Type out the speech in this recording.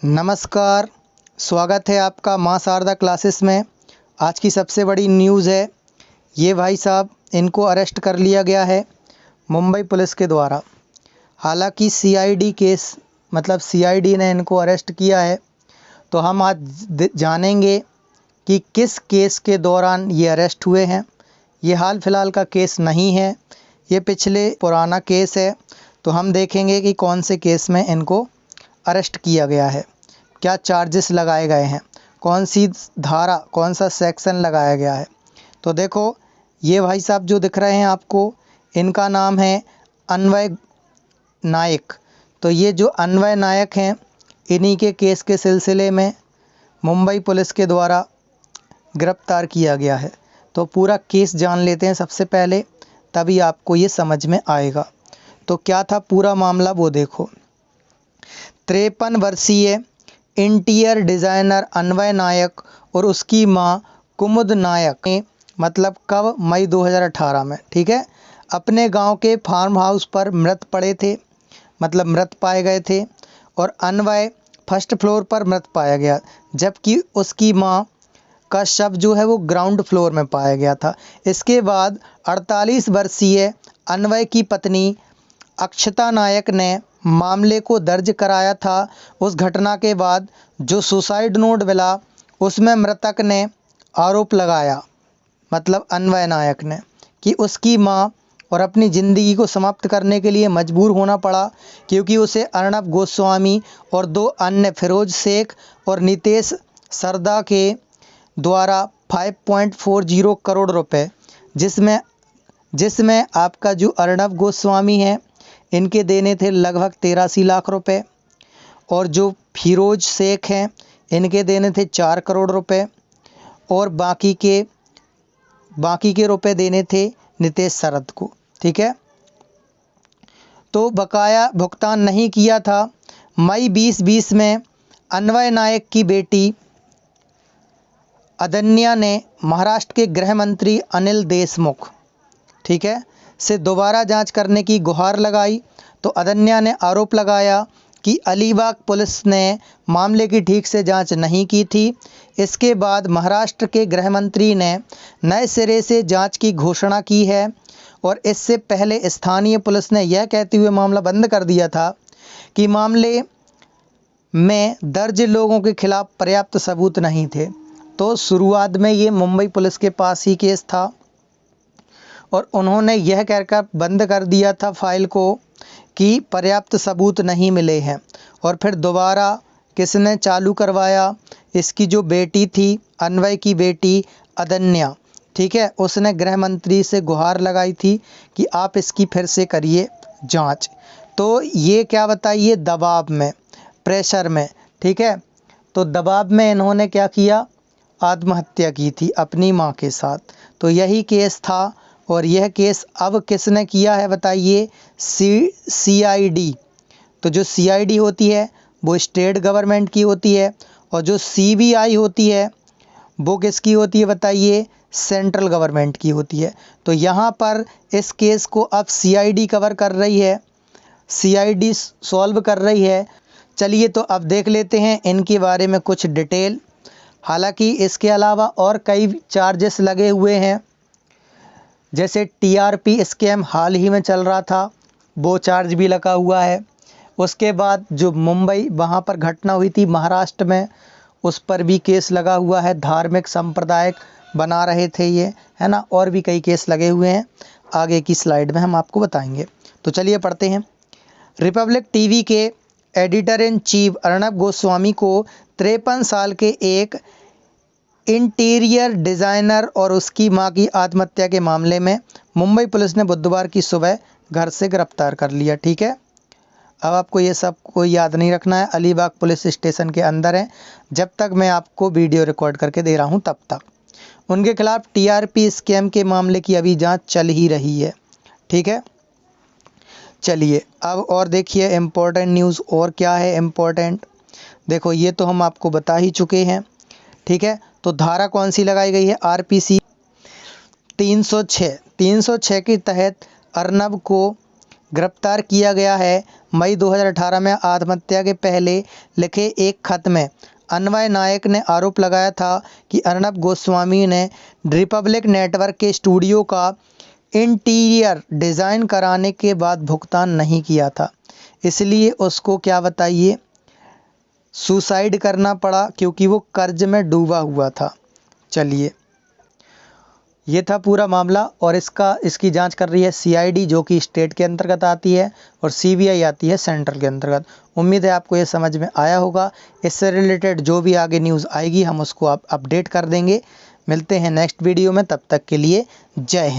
नमस्कार, स्वागत है आपका माँ शारदा क्लासेस में। आज की सबसे बड़ी न्यूज़ है, ये भाई साहब इनको अरेस्ट कर लिया गया है मुंबई पुलिस के द्वारा। हालांकि सीआईडी केस मतलब सीआईडी ने इनको अरेस्ट किया है। तो हम आज जानेंगे कि किस केस के दौरान ये अरेस्ट हुए हैं। ये हाल फिलहाल का केस नहीं है, ये पिछले पुराना केस है। तो हम देखेंगे कि कौन से केस में इनको अरेस्ट किया गया है, क्या चार्जेस लगाए गए हैं, कौन सी धारा, कौन सा सेक्शन लगाया गया है। तो देखो, ये भाई साहब जो दिख रहे हैं आपको, इनका नाम है अन्वय नायक। तो ये जो अन्वय नायक हैं, इन्हीं के केस के सिलसिले में मुंबई पुलिस के द्वारा गिरफ्तार किया गया है। तो पूरा केस जान लेते हैं सबसे पहले, तभी आपको ये समझ में आएगा। तो क्या था पूरा मामला वो देखो। 53 वर्षीय इंटीरियर डिज़ाइनर अन्वय नायक और उसकी मां कुमुद नायक ने मतलब कब मई 2018 में, ठीक है, अपने गांव के फार्म हाउस पर मृत पड़े थे, मतलब मृत पाए गए थे। और अन्वय फर्स्ट फ्लोर पर मृत पाया गया, जबकि उसकी मां का शव जो है वो ग्राउंड फ्लोर में पाया गया था। इसके बाद 48 वर्षीय अन्वय की पत्नी अक्षता नायक ने मामले को दर्ज कराया था। उस घटना के बाद जो सुसाइड नोट मिला, उसमें मृतक ने आरोप लगाया, मतलब अन्वय नायक ने, कि उसकी मां और अपनी ज़िंदगी को समाप्त करने के लिए मजबूर होना पड़ा, क्योंकि उसे अर्नब गोस्वामी और 2 अन्य फिरोज शेख और नितेश सरदा के द्वारा 5.40 करोड़ रुपए, जिसमें आपका जो अर्नब गोस्वामी है, इनके देने थे लगभग 83 लाख रुपए, और जो फिरोज शेख हैं, इनके देने थे 4 करोड़ रुपए, और बाकी के रुपए देने थे नितेश सरद को, ठीक है। तो बकाया भुगतान नहीं किया था। मई 2020 में अन्वय नायक की बेटी अदन्या ने महाराष्ट्र के गृह मंत्री अनिल देशमुख, ठीक है, से दोबारा जांच करने की गुहार लगाई। तो अदन्या ने आरोप लगाया कि अलीबाग पुलिस ने मामले की ठीक से जांच नहीं की थी। इसके बाद महाराष्ट्र के गृह मंत्री ने नए सिरे से जांच की घोषणा की है, और इससे पहले स्थानीय पुलिस ने यह कहते हुए मामला बंद कर दिया था कि मामले में दर्ज लोगों के खिलाफ पर्याप्त सबूत नहीं थे। तो शुरुआत में ये मुंबई पुलिस के पास ही केस था, और उन्होंने यह कहकर बंद कर दिया था फाइल को कि पर्याप्त सबूत नहीं मिले हैं। और फिर दोबारा किसने चालू करवाया, इसकी जो बेटी थी, अन्वय की बेटी अदन्या, ठीक है, उसने गृह मंत्री से गुहार लगाई थी कि आप इसकी फिर से करिए जांच। तो ये क्या बताइए, दबाव में, प्रेशर में, ठीक है। तो दबाव में इन्होंने क्या किया, आत्महत्या की थी अपनी मां के साथ। तो यही केस था, और यह केस अब किसने किया है बताइए, सीआईडी। तो जो सीआईडी होती है वो स्टेट गवर्नमेंट की होती है, और जो सीबीआई होती है वो किसकी होती है बताइए, सेंट्रल गवर्नमेंट की होती है। तो यहाँ पर इस केस को अब सीआईडी कवर कर रही है, सीआईडी सॉल्व कर रही है। चलिए तो अब देख लेते हैं इनके बारे में कुछ डिटेल। हालांकि इसके अलावा और कई चार्जेस लगे हुए हैं, जैसे टीआरपी स्कैम हाल ही में चल रहा था, वो चार्ज भी लगा हुआ है। उसके बाद जो मुंबई वहाँ पर घटना हुई थी महाराष्ट्र में, उस पर भी केस लगा हुआ है। धार्मिक सांप्रदायिक बना रहे थे ये, है ना, और भी कई केस लगे हुए हैं, आगे की स्लाइड में हम आपको बताएंगे। तो चलिए पढ़ते हैं। रिपब्लिक टीवी के editor in chief Arnab Goswami को 53 साल के एक इंटीरियर डिज़ाइनर और उसकी मां की आत्महत्या के मामले में मुंबई पुलिस ने बुधवार की सुबह घर से गिरफ्तार कर लिया, ठीक है। अब आपको ये सब कोई याद नहीं रखना है, अलीबाग पुलिस स्टेशन के अंदर है जब तक मैं आपको वीडियो रिकॉर्ड करके दे रहा हूँ तब तक। उनके खिलाफ टीआरपी स्कैम के मामले की अभी जांच चल ही रही है, ठीक है। चलिए अब और देखिए इम्पोर्टेंट न्यूज़ और क्या है इम्पोर्टेंट। देखो, ये तो हम आपको बता ही चुके हैं, ठीक है। तो धारा कौन सी लगाई गई है, आरपीसी 306 के तहत अर्नब को गिरफ्तार किया गया है। मई 2018 में आत्महत्या के पहले लिखे एक खत में अन्वय नायक ने आरोप लगाया था कि अर्नब गोस्वामी ने रिपब्लिक नेटवर्क के स्टूडियो का इंटीरियर डिज़ाइन कराने के बाद भुगतान नहीं किया था, इसलिए उसको क्या बताइए सुसाइड करना पड़ा, क्योंकि वो कर्ज में डूबा हुआ था। चलिए, ये था पूरा मामला और इसकी जांच कर रही है सीआईडी, जो कि स्टेट के अंतर्गत आती है, और सीबीआई आती है सेंट्रल के अंतर्गत। उम्मीद है आपको ये समझ में आया होगा। इससे रिलेटेड जो भी आगे न्यूज़ आएगी हम उसको आप अपडेट कर देंगे। मिलते हैं नेक्स्ट वीडियो में, तब तक के लिए जय हिंद।